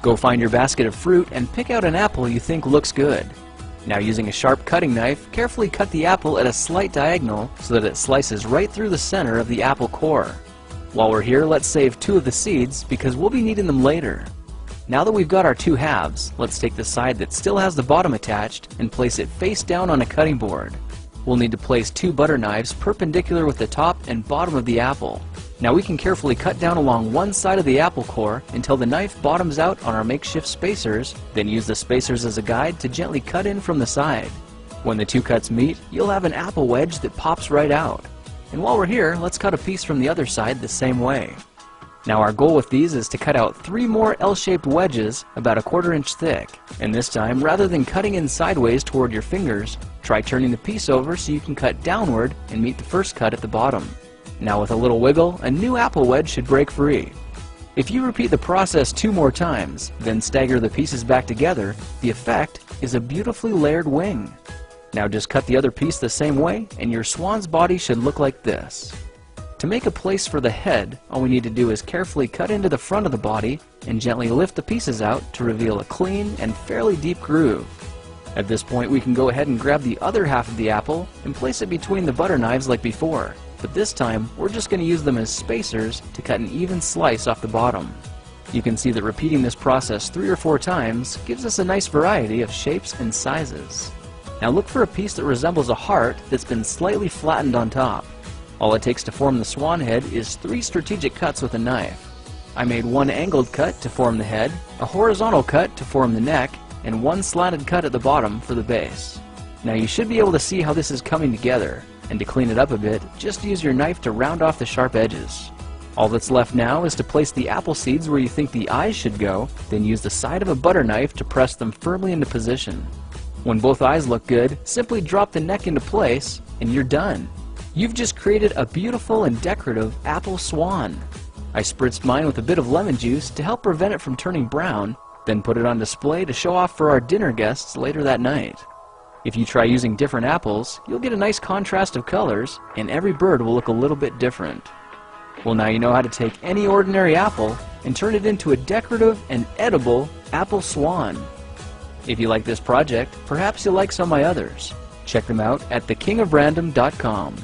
Go find your basket of fruit and pick out an apple you think looks good. Now, using a sharp cutting knife, carefully cut the apple at a slight diagonal so that it slices right through the center of the apple core. While we're here, let's save 2 of the seeds because we'll be needing them later. Now that we've got our 2 halves, let's take the side that still has the bottom attached and place it face down on a cutting board. We'll need to place 2 butter knives perpendicular with the top and bottom of the apple. Now we can carefully cut down along one side of the apple core until the knife bottoms out on our makeshift spacers, then use the spacers as a guide to gently cut in from the side. When the 2 cuts meet, you'll have an apple wedge that pops right out. And while we're here, let's cut a piece from the other side the same way. Now our goal with these is to cut out 3 more L-shaped wedges about a 1/4 inch thick. And this time, rather than cutting in sideways toward your fingers, try turning the piece over so you can cut downward and meet the first cut at the bottom. Now with a little wiggle, a new apple wedge should break free. If you repeat the process 2 more times, then stagger the pieces back together, the effect is a beautifully layered wing. Now just cut the other piece the same way and your swan's body should look like this. To make a place for the head, all we need to do is carefully cut into the front of the body and gently lift the pieces out to reveal a clean and fairly deep groove. At this point, we can go ahead and grab the other half of the apple and place it between the butter knives like before. But this time, we're just going to use them as spacers to cut an even slice off the bottom. You can see that repeating this process 3 or 4 times gives us a nice variety of shapes and sizes. Now look for a piece that resembles a heart that's been slightly flattened on top. All it takes to form the swan head is 3 strategic cuts with a knife. I made 1 angled cut to form the head, a horizontal cut to form the neck, and 1 slanted cut at the bottom for the base. Now you should be able to see how this is coming together, and to clean it up a bit, just use your knife to round off the sharp edges. All that's left now is to place the apple seeds where you think the eyes should go, then use the side of a butter knife to press them firmly into position. When both eyes look good, simply drop the neck into place, and you're done. You've just created a beautiful and decorative apple swan. I spritzed mine with a bit of lemon juice to help prevent it from turning brown, then put it on display to show off for our dinner guests later that night. If you try using different apples, you'll get a nice contrast of colors, and every bird will look a little bit different. Well, now you know how to take any ordinary apple and turn it into a decorative and edible apple swan. If you like this project, perhaps you'll like some of my others. Check them out at thekingofrandom.com.